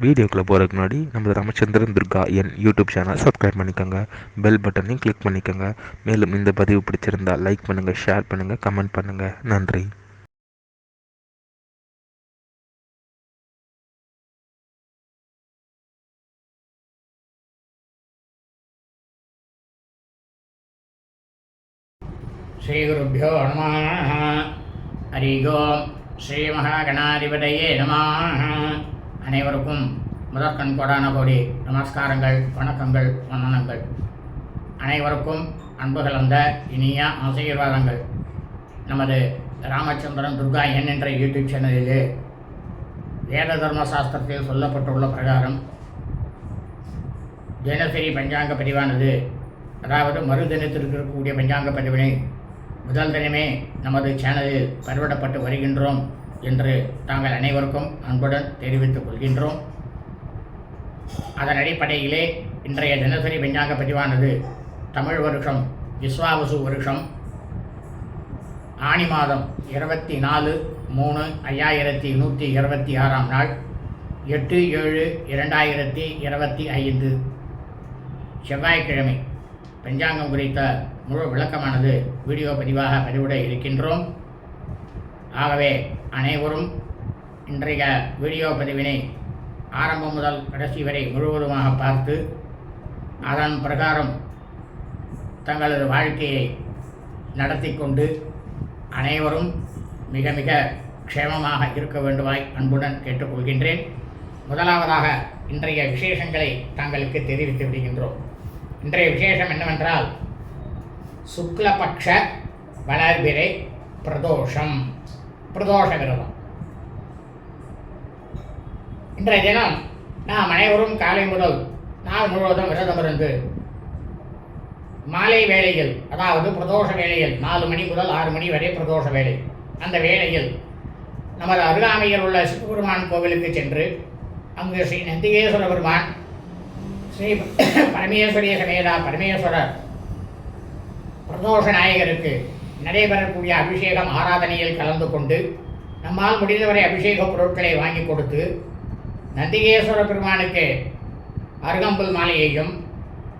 வீடியோக்குள்ளே போகிறதுக்கு முன்னாடி நம்ம ராமச்சந்திரன் துர்கா என் யூடியூப் சேனல் சப்ஸ்கிரைப் பண்ணிக்கோங்க, பெல் பட்டனையும் கிளிக் பண்ணிக்கோங்க. மேலும் இந்த பதிவு பிடிச்சிருந்தால் லைக் பண்ணுங்கள், ஷேர் பண்ணுங்கள், கமெண்ட் பண்ணுங்கள். நன்றி. ஸ்ரீகுருப்போ நமः. ஹரி ஓம். ஸ்ரீ மகாகணாதிபதியே நமः. அனைவருக்கும் முதற்கண் கோடான கோடி நமஸ்காரங்கள், வணக்கங்கள், வந்தனங்கள். அனைவருக்கும் அன்பு கலந்த இனிய ஆசீர்வாதங்கள். நமது ராமச்சந்திரன் துர்கா என் என்ற யூடியூப் சேனலிலே வேத தர்ம சாஸ்திரத்தில் சொல்லப்பட்டுள்ள பிரகாரம் தினசரி பஞ்சாங்க பதிவானது, அதாவது மறுதினத்திற்கு இருக்கக்கூடிய பஞ்சாங்க பதிவினை முதல் தினமே நமது சேனலில் பதிவிடப்பட்டு வருகின்றோம் என்று தாங்கள் அனைவருக்கும் அன்புடன் தெரிவித்துக் கொள்கின்றோம். அதன் அடிப்படையிலே இன்றைய தினசரி பஞ்சாங்க பதிவானது தமிழ் வருஷம் விஸ்வாவசு வருஷம் ஆனி மாதம் 24/3/5126 நாள் 8/7/2025 செவ்வாய்க்கிழமை பஞ்சாங்கம் குறித்த முழு விளக்கமானது வீடியோ பதிவாக பதிவிட இருக்கின்றோம். ஆகவே அனைவரும் இன்றைய வீடியோ பதிவினை ஆரம்பம் முதல் கடைசி வரை முழுவதுமாக பார்த்து அதன் பிரகாரம் தங்களது வாழ்க்கையை நடத்தி கொண்டு அனைவரும் மிக மிக க்ஷேமமாக இருக்க வேண்டுமாய் அன்புடன் கேட்டுக்கொள்கின்றேன். முதலாவதாக இன்றைய விசேஷங்களை தங்களுக்கு தெரிவித்து விடுகின்றோம். இன்றைய விசேஷம் என்னவென்றால், சுக்லபக்ஷ வளர்பிறை பிரதோஷம், பிரதோஷ விரதம். இன்றைய தினம் நாம் அனைவரும் காலை முதல் நாள் முழுவதும் விரதம் இருந்து மாலை வேளையில், அதாவது பிரதோஷ வேளையில் 4 மணி முதல் 6 மணி வரை பிரதோஷ வேளை, அந்த வேளையில் நமது அருகாமையில் உள்ள சிவபெருமான் கோவிலுக்கு சென்று அங்கு ஸ்ரீ நந்திகேஸ்வர பெருமான், ஸ்ரீ பரமேஸ்வரிய சமேதா பரமேஸ்வரர் பிரதோஷ நாயகருக்கு நடைபெறக்கூடிய அபிஷேகம் ஆராதனையில் கலந்து கொண்டு நம்மால் முடிந்தவரை அபிஷேக பொருட்களை வாங்கி கொடுத்து நந்திகேஸ்வர பெருமானுக்கு அருகம்புல் மாலையையும்,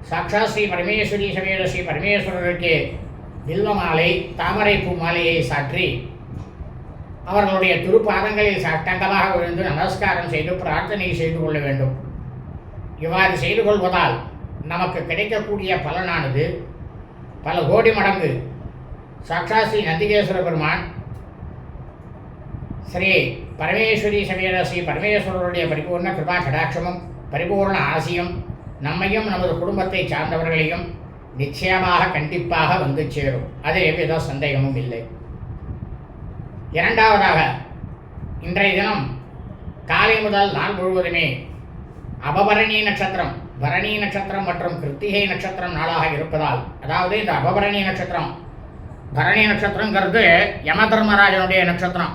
சாக்ஷாத் ஸ்ரீ பரமேஸ்வரி சமேத ஸ்ரீ பரமேஸ்வரருக்கு வில்வ மாலை, தாமரை பூ மாலையை சாற்றி அவர்களுடைய திருப்பாதங்களில் சாஷ்டாங்கமாக விழுந்து நமஸ்காரம் செய்து பிரார்த்தனை செய்து கொள்ள வேண்டும். இவ்வாறு செய்து கொள்வதால் நமக்கு கிடைக்கக்கூடிய பலனானது பல கோடி மடங்கு சாக்ஷாத் ஸ்ரீ நந்திகேஸ்வர பெருமான், ஸ்ரீ பரமேஸ்வரி சமேத ஸ்ரீ பரமேஸ்வரருடைய பரிபூர்ண கிருபா கடாட்சமும் பரிபூர்ண ஆசியும் நம்மையும் நமது குடும்பத்தை சார்ந்தவர்களையும் நிச்சயமாக கண்டிப்பாக வந்து சேரும். அது எவ்வித சந்தேகமும் இல்லை. இரண்டாவதாக, இன்றைய தினம் காலை முதல் நாள் முழுவதுமே அபபரணி நட்சத்திரம், பரணி நட்சத்திரம் மற்றும் கிருத்திகை நட்சத்திரம் நாளாக இருப்பதால், அதாவது இந்த அபபரணி நட்சத்திரம், பரணி நட்சத்திரங்கிறது யம தர்மராஜனுடைய நட்சத்திரம்,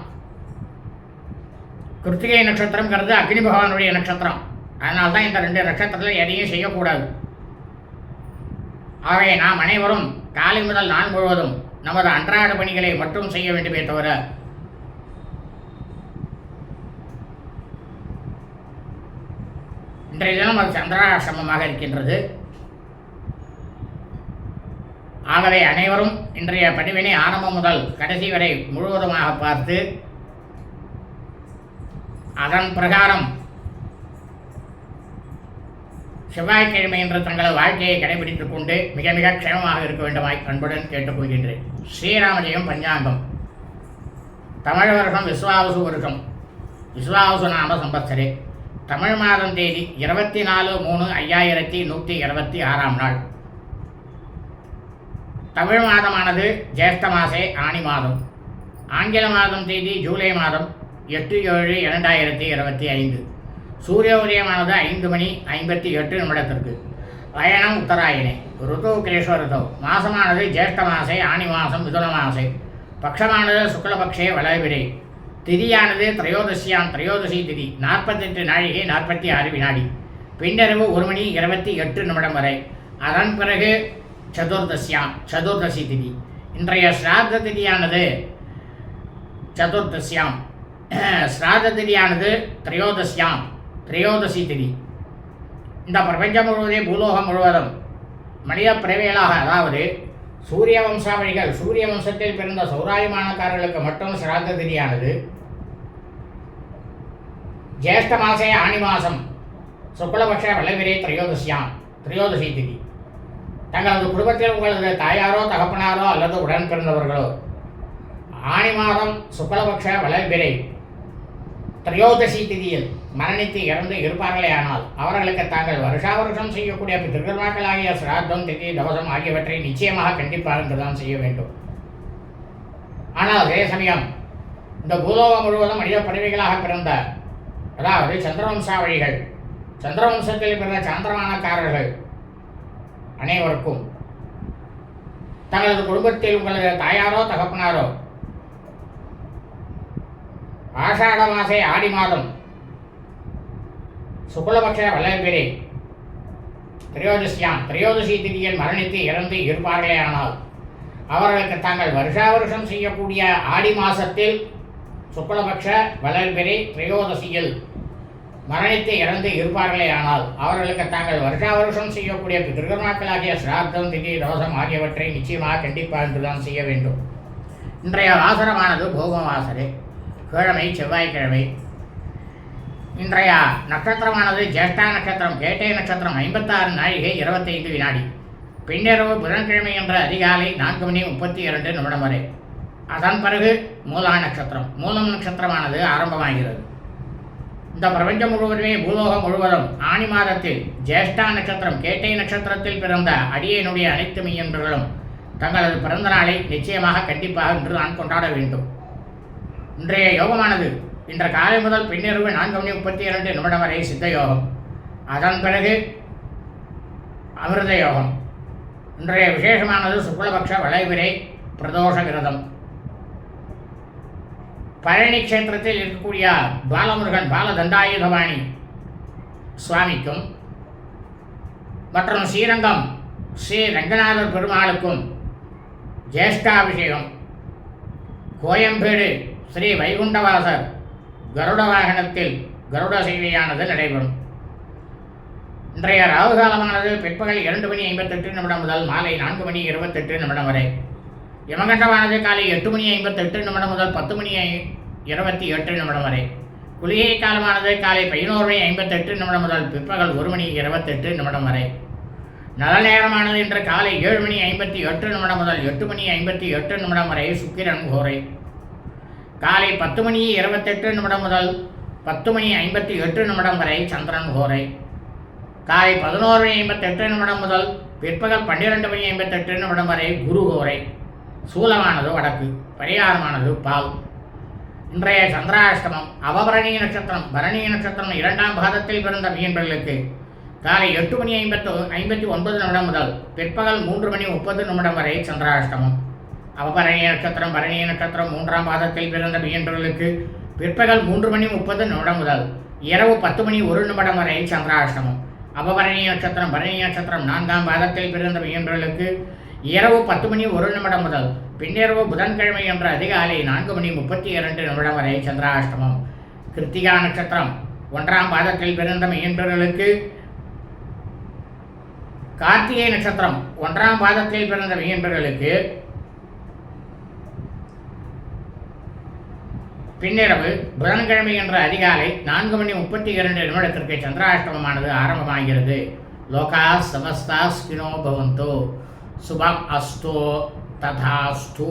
கிருத்திகை நட்சத்திரங்கிறது அக்னி பகவானுடைய நட்சத்திரம். அதனால தான் இந்த 2 நட்சத்திரத்தில் எதையும் செய்யக்கூடாது. ஆகவே நாம் அனைவரும் காலை முதல் நாள் முழுவதும் நமது அன்றாட பணிகளை மட்டும் செய்ய வேண்டுமே தவிர இன்றைய தினம் அது சந்திராசிரமமாக இருக்கின்றது. ஆகவே அனைவரும் இன்றைய பதிவினை ஆரம்பம் முதல் கடைசி வரை முழுவதுமாக பார்த்து அதன் பிரகாரம் செவ்வாய்க்கிழமை என்று தங்களது வாழ்க்கையை கடைபிடித்துக் கொண்டு மிக மிக க்ஷேமமாக இருக்க வேண்டுமாய் அன்புடன் கேட்டுக்கொள்கின்றேன். ஸ்ரீராமஜெயம் பஞ்சாங்கம். தமிழ் வருஷம் விஸ்வாவசு வருஷம், விஸ்வாவசு நாம சம்பத்சரே. தமிழ் மாதம் தேதி 24/3/5126 நாள். தமிழ் மாதமானது ஜேஷ்ட மாசே ஆனி மாதம். ஆங்கில மாதம் தேதி ஜூலை மாதம் 8/7/2025. சூரிய உதயமானது 5:58 அயனம் உத்தராயணே. ருது கிரேஷ்வ ருதோ. மாசமானது ஜேஷ்ட மாசே ஆனி மாதம் மிதுன மாசே. பக்ஷமானது சுக்லபக்ஷே வளர்பிறை. திதியானது திரையோதசி திதி 48 நாழிகை 46 வினாடி. பின்னரவு 1:28 வரை. அதன் பிறகு சதுர்தசி திதி. இன்றைய ஸ்ராத்த திதியானது சதுர்தசியாம், ஸ்ராத்த திதியானது திரையோதசியாம், திரையோதசி திதி. இந்த பிரபஞ்சம் முழுவதே பூலோகம் முழுவதும் மனித பிறவியலாக, அதாவது சூரிய வம்சாவளிகள், சூரிய வம்சத்தில் பிறந்த சௌராயமானக்காரர்களுக்கு மட்டும் சிராத்த திதியானது ஜேஷ்ட மாசே ஆணி மாதம் சுக்லபக்ஷ வளவிரை திரையோதசி திதி. தங்களது குடும்பத்தில் உங்களது தாயாரோ தகப்பனாரோ அல்லது உடன் பிறந்தவர்களோ ஆணி மாதம் சுக்லபக்ஷ வளர்பிறை திரையோதசி திதியில் மரணித்து இறந்து இருப்பார்களே ஆனால் அவர்களுக்கு தாங்கள் வருஷாவருஷம் செய்யக்கூடிய திருக்கர்மாக்களாகிய சிராத்தம், திதி, தவசம் ஆகியவற்றை நிச்சயமாக கண்டிப்பாக என்றுதான் செய்ய வேண்டும். ஆனால் அதே சமயம் இந்த பூலோகம் முழுவதும் மனித பறவைகளாக பிறந்த, அதாவது சந்திரவம்சாவளிகள், சந்திரவம்சத்தில் பிறந்த சாந்திரமானக்காரர்கள் அனைவருக்கும் தங்களது குடும்பத்தில் உங்களது தாயாரோ தகப்பனாரோ ஆஷாட மாசே ஆடி மாதம் சுக்லபக்ஷ வளர்பிறை திரையோதசி திதியில் மரணித்து இறந்து இருப்பார்களே ஆனால் அவர்களுக்கு தாங்கள் வருஷாவருஷம் செய்யக்கூடிய ஆடி மாசத்தில் சுக்லபக்ஷ வளர்பிறை திரையோதசியில் மரணித்து இறந்து இருப்பார்களே ஆனால் அவர்களுக்கு தாங்கள் வருஷாவருஷம் செய்யக்கூடிய பித்ருக்கர்மாக்களாகிய சிராத்தம், திதி, தோஷம் ஆகியவற்றை நிச்சயமாக கண்டிப்பாக என்றுதான் செய்ய வேண்டும். இன்றைய வாசனமானது போக வாசரே, கிழமை செவ்வாய்க்கிழமை. இன்றைய நட்சத்திரமானது ஜேஷ்டா நட்சத்திரம், கேட்டை நட்சத்திரம் 56 நாழிகை 25 வினாடி. பின்னிரவு புதன்கிழமை என்ற அதிகாலை 4:32 வரை. அதன் பிறகு மூலா நட்சத்திரம், மூலம் நட்சத்திரமானது ஆரம்பமாகிறது. இந்த பிரபஞ்சம் முழுவதுமே பூலோகம் முழுவதும் ஆணி மாதத்தில் ஜேஷ்டா நட்சத்திரம், கேட்டை நட்சத்திரத்தில் பிறந்த அடியனுடைய அனைத்து மெய்யன்பர்களும் தங்களது பிறந்த நாளை நிச்சயமாக கண்டிப்பாக இன்று நான் கொண்டாட வேண்டும். இன்றைய யோகமானது இன்று காலை முதல் பின்னிரவு 4:32 வரை சித்த யோகம், அதன் பிறகு அமிர்த யோகம். இன்றைய விசேஷமானது சுக்லபக்ஷ வளைவிரை பிரதோஷ விரதம். பழனி கஷேத்திரத்தில் இருக்கக்கூடிய பாலமுருகன் பாலதண்டாயுதபாணி சுவாமிக்கும் மற்றும் ஸ்ரீரங்கம் ஸ்ரீ ரங்கநாதர் பெருமாளுக்கும் ஜேஷ்டாபிஷேகம், கோயம்பேடு ஸ்ரீ வைகுண்டவாசர் கருட வாகனத்தில் கருட சேவையானது நடைபெறும். இன்றைய ராகு காலமானது பிற்பகல் 2:58 முதல் மாலை 4:28 வரை. யமகண்டமானது காலை 8:58 முதல் 10:28 வரை. குளிகை காலமானது காலை 11:58 முதல் பிற்பகல் 1:28 வரை. நல்ல நேரமானது இன்று காலை 7:58 முதல் 8:58 வரை சுக்கிரன் கோரை. காலை 10:28 முதல் 10:58 வரை சந்திரன் கோரை. காலை 11:58 முதல் பிற்பகல் 12:58 வரை குரு கோரை. சூலமானது வடக்கு, பரிகாரமானது பால். இன்றைய சந்திராஷ்டமம் அவபரணிய நட்சத்திரம், பரணிய நட்சத்திரம் 2ஆம் பாதத்தில் பிறந்த மீன்பர்களுக்கு காலை 8:59 முதல் பிற்பகல் 3:30 வரை சந்திராஷ்டமம். அவபரணிய நட்சத்திரம், பரணிய நட்சத்திரம் 3ஆம் பாதத்தில் பிறந்த மீன்பர்களுக்கு பிற்பகல் 3:30 முதல் இரவு 10:01 வரை சந்திராஷ்டமம். அவபரணிய நட்சத்திரம், பரணிய நட்சத்திரம் 4ஆம் பாதத்தில் பிறந்த மீன்பர்களுக்கு இரவு 10:01 முதல் பின்னிரவு புதன்கிழமை என்ற அதிகாலை 4:32 வரை சந்திராஷ்டமம். கிருத்திகா நட்சத்திரம் 1ஆம் பாதத்தில் பிறந்த மீன்பர்களுக்கு கார்த்திகை நட்சத்திரம் 1ஆம் பாதத்தில் பிறந்த மீன்பர்களுக்கு பின்னிரவு புதன்கிழமை என்ற அதிகாலை 4:32 சந்திராஷ்டமமானது ஆரம்பமாகிறது. லோகா சமஸ்தா ஸ்கினோ பவந்தோ சுபம் அஸ்தோ ததாஸ்தோ.